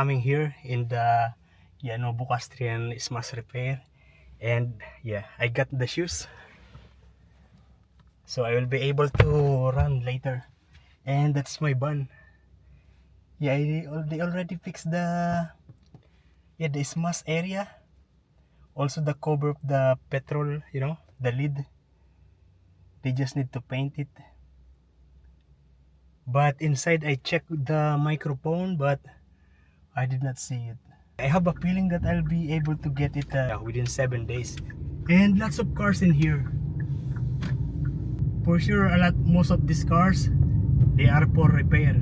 coming here in the Nobucastrian Smash Repair, and yeah, I got the shoes, so I will be able to run later. And that's my bun. Yeah, they already fixed the smash area, also the cover of the petrol, the lid. They just need to paint it. But inside I checked the microphone, but I did not see it. I have a feeling that I'll be able to get it within 7 days. And lots of cars in here. For sure, most of these cars, they are for repair.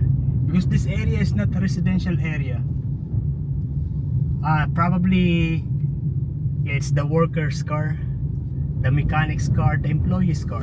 Because this area is not a residential area. Probably, yeah, it's the workers' car, the mechanic's car, the employee's car.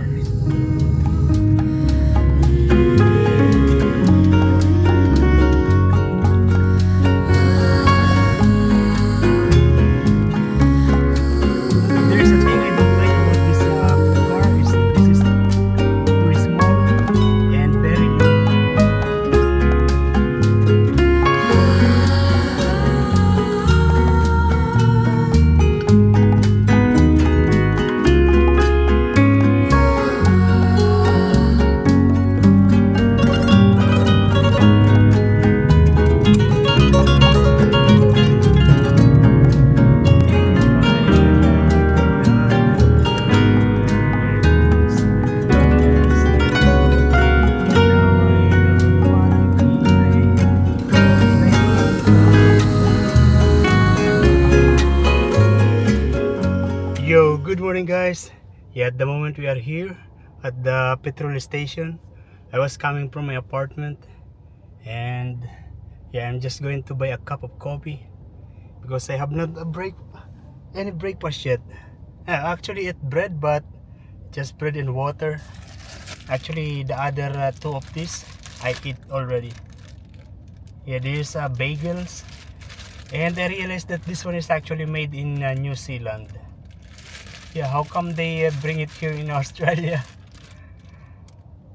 Yo, good morning guys. Yeah, at the moment we are here at the petrol station. I was coming from my apartment, and yeah, I'm just going to buy a cup of coffee because I have not any breakfast yet. Actually ate bread, but just bread and water. Actually the other two of these I eat already. Yeah, these are bagels, and I realized that this one is actually made in New Zealand. Yeah, how come they bring it here in Australia?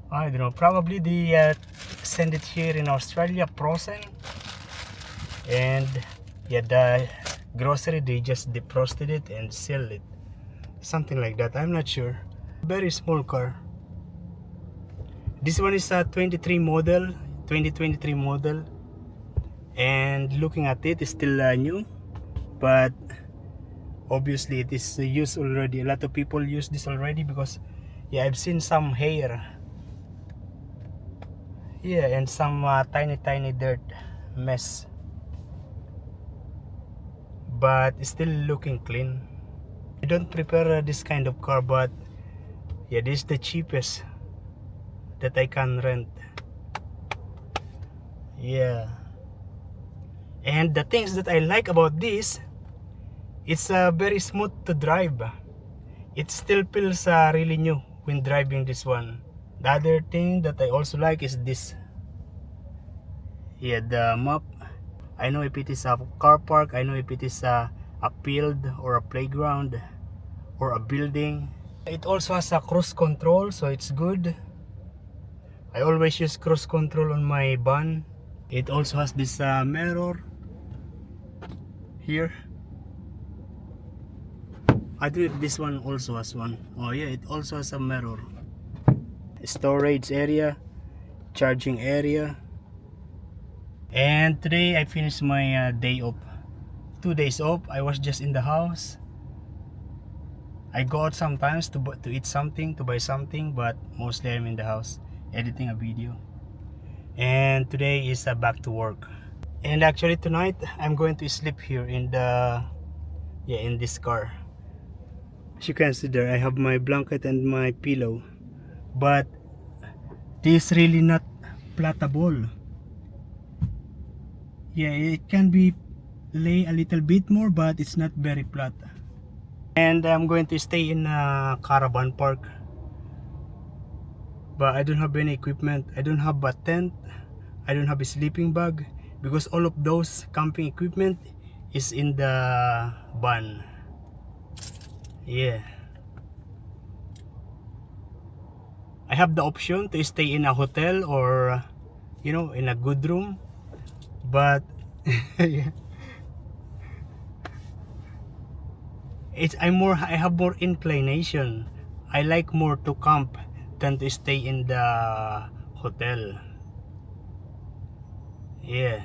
I don't know. Probably they send it here in Australia frozen, and yeah, the grocery they just defrosted it and sell it, something like that. I'm not sure. Very small car. This one is a 2023 model, and looking at it is still new, but obviously it is used already. A lot of people use this already because yeah, I've seen some hair, yeah, and some tiny dirt mess, but it's still looking clean. I don't prepare this kind of car, but yeah, this is the cheapest that I can rent. Yeah, and the things that I like about this, it's very smooth to drive. It still feels really new when driving this one. The other thing that I also like is this. Yeah, the map. I know if it is a car park, I know if it is a field or a playground or a building. It also has a cruise control, so it's good. I always use cruise control on my van. It also has this mirror here. I think this one also has one. Oh yeah, it also has a mirror. Storage area, charging area. And today I finished my day off. 2 days off. I was just in the house. I go out sometimes to eat something, to buy something, but mostly I'm in the house editing a video. And today is back to work. And actually tonight I'm going to sleep here in this car. As you can see there, I have my blanket and my pillow, but this is really not plattable. Yeah, it can be lay a little bit more, but it's not very flat. And I'm going to stay in a caravan park, but I don't have any equipment. I don't have a tent, I don't have a sleeping bag, because all of those camping equipment is in the van. Yeah, I have the option to stay in a hotel or in a good room, but Yeah. I have more inclination. I like more to camp than to stay in the hotel. Yeah.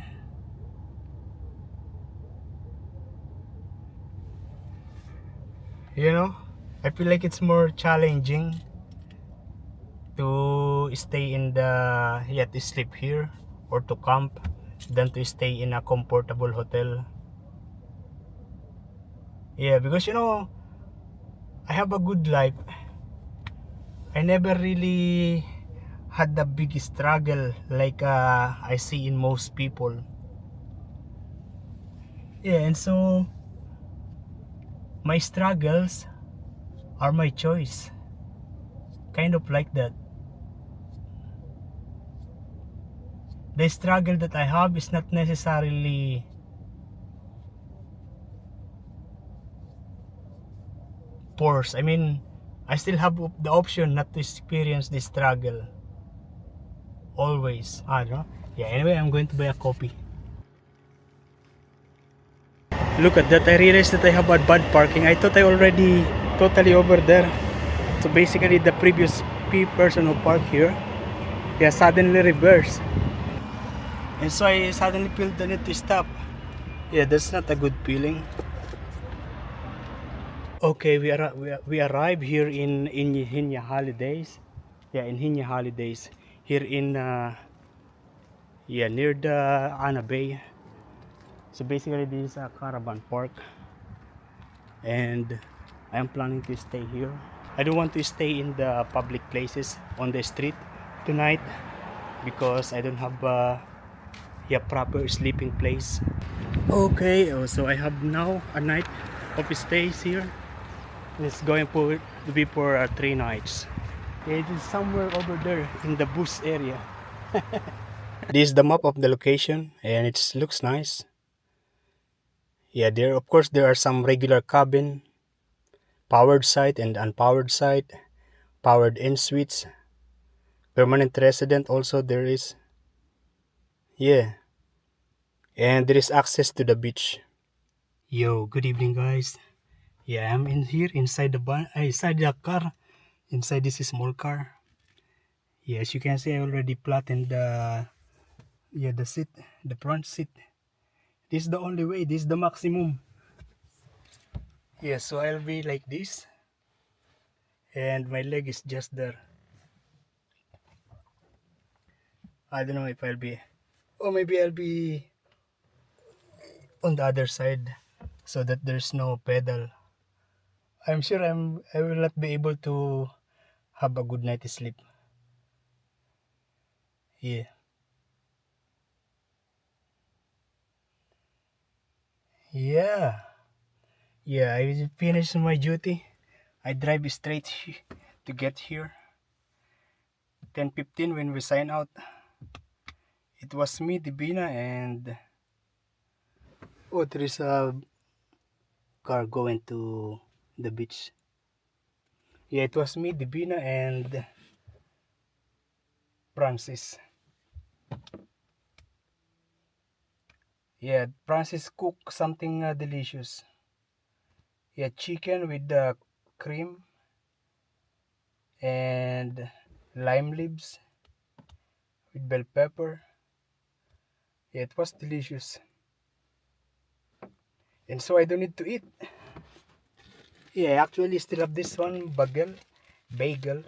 You know, I feel like it's more challenging to stay in the, yeah, to sleep here or to camp than to stay in a comfortable hotel. Yeah, because you know, I have a good life. I never really had the big struggle like I see in most people. Yeah, and so my struggles are my choice. Kind of like that. The struggle that I have is not necessarily forced. I mean, I still have the option not to experience this struggle. Always. I don't know. Yeah, anyway, I'm going to buy a coffee. Look at that. I realized that I have a bad parking. I thought I already totally over there. So basically, the previous person who parked here, yeah, suddenly reversed. And so I suddenly feel the need to stop. Yeah, that's not a good feeling. Okay, we arrived here in Hinya Holidays. Yeah, in Hinya Holidays. Here in yeah, near the Ana Bay. So basically this is a caravan park and I am planning to stay here. I don't want to stay in the public places on the street tonight because I don't have yeah, proper sleeping place. Okay, so I have now a night of stays here. It's going to be for 3 nights. It is somewhere over there in the Bus area. This is the map of the location and it looks nice. Yeah, there of course there are some regular cabin, powered site and unpowered site, powered in suites, permanent resident also there is. Yeah, and there is access to the beach. Yo, good evening guys. Yeah, I'm in here inside the inside the car, inside this small car. Yeah, as you can see, I already flattened the, yeah, the seat, the front seat. This is the only way. This is the maximum. Yeah, so I'll be like this, and my leg is just there. I don't know if I'll be, or maybe I'll be on the other side, so that there's no pedal. I'm sure I will not be able to have a good night's sleep. Yeah, yeah, yeah. I finished my duty. I drive straight to get here. 10:15 when we sign out. It was me, Divina, and oh, there is a car going to the beach. Yeah, it was me, Divina, and Francis. Yeah, Francis cooked something delicious. Yeah, chicken with the cream and lime leaves with bell pepper. Yeah, it was delicious. And so I don't need to eat. Yeah, I actually still have this one bagel,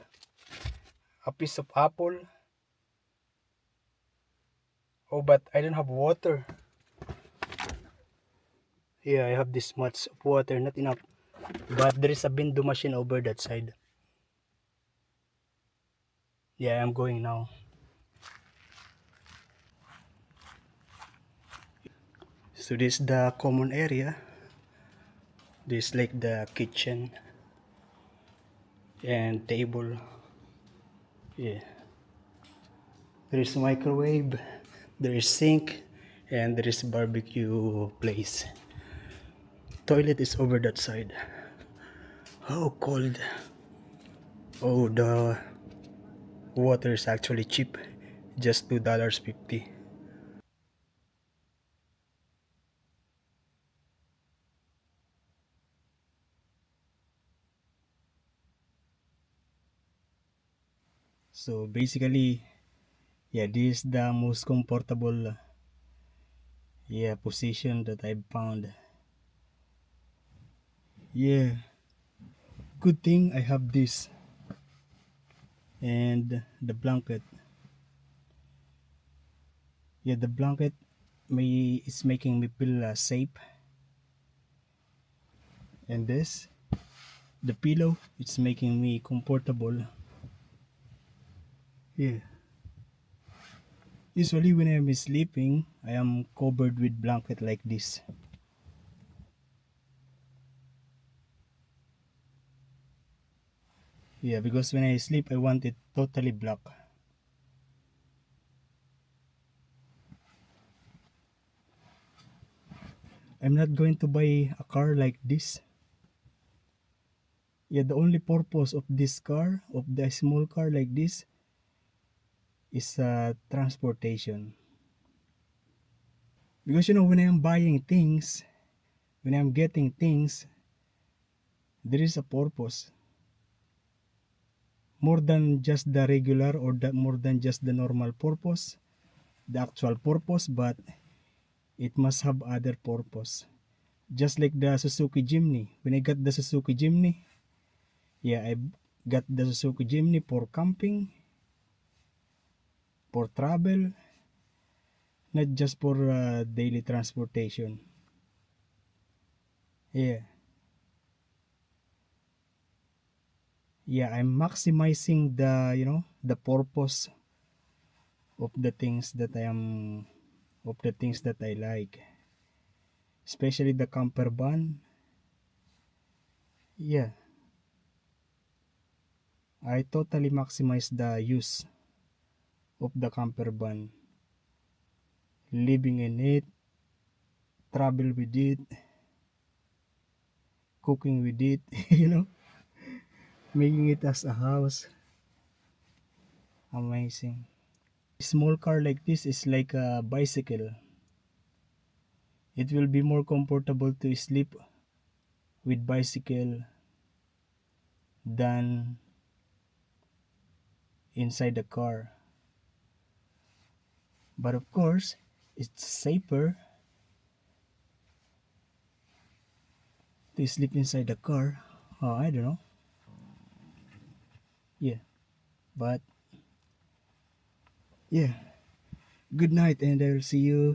a piece of apple. Oh, but I don't have water. Yeah, I have this much of water, not enough. But there is a window machine over that side. Yeah, I'm going now. So this is the common area. This is like the kitchen and table. Yeah. There is microwave, there is sink, and there is barbecue place. Toilet is over that side. Oh, cold. Oh, the water is actually cheap. Just $2.50. So basically, yeah, this is the most comfortable yeah position that I've found. Yeah, good thing I have this and the blanket. Yeah, the blanket may is making me feel safe, and this the pillow it's making me comfortable. Yeah, usually when I'm sleeping I am covered with blanket like this. Yeah, because when I sleep I want it totally black. I'm not going to buy a car like this. Yeah, the only purpose of this car, of the small car like this, is transportation. Because when I'm buying things, when I'm getting things, there is a purpose. More than just the regular or more than just the normal purpose, the actual purpose, but it must have other purpose. Just like the Suzuki Jimny. When I got the Suzuki Jimny, yeah, I got the Suzuki Jimny for camping, for travel, not just for daily transportation. Yeah, yeah, I'm maximizing the the purpose of the things that I am of the things that I like, especially the camper van. Yeah, I totally maximize the use of the camper van, living in it, travel with it, cooking with it, making it as a house. Amazing. Small car like this is like a bicycle. It will be more comfortable to sleep with bicycle than inside the car. But of course, it's safer to sleep inside the car. Oh, I don't know. Yeah, but yeah. Good night, and I will see you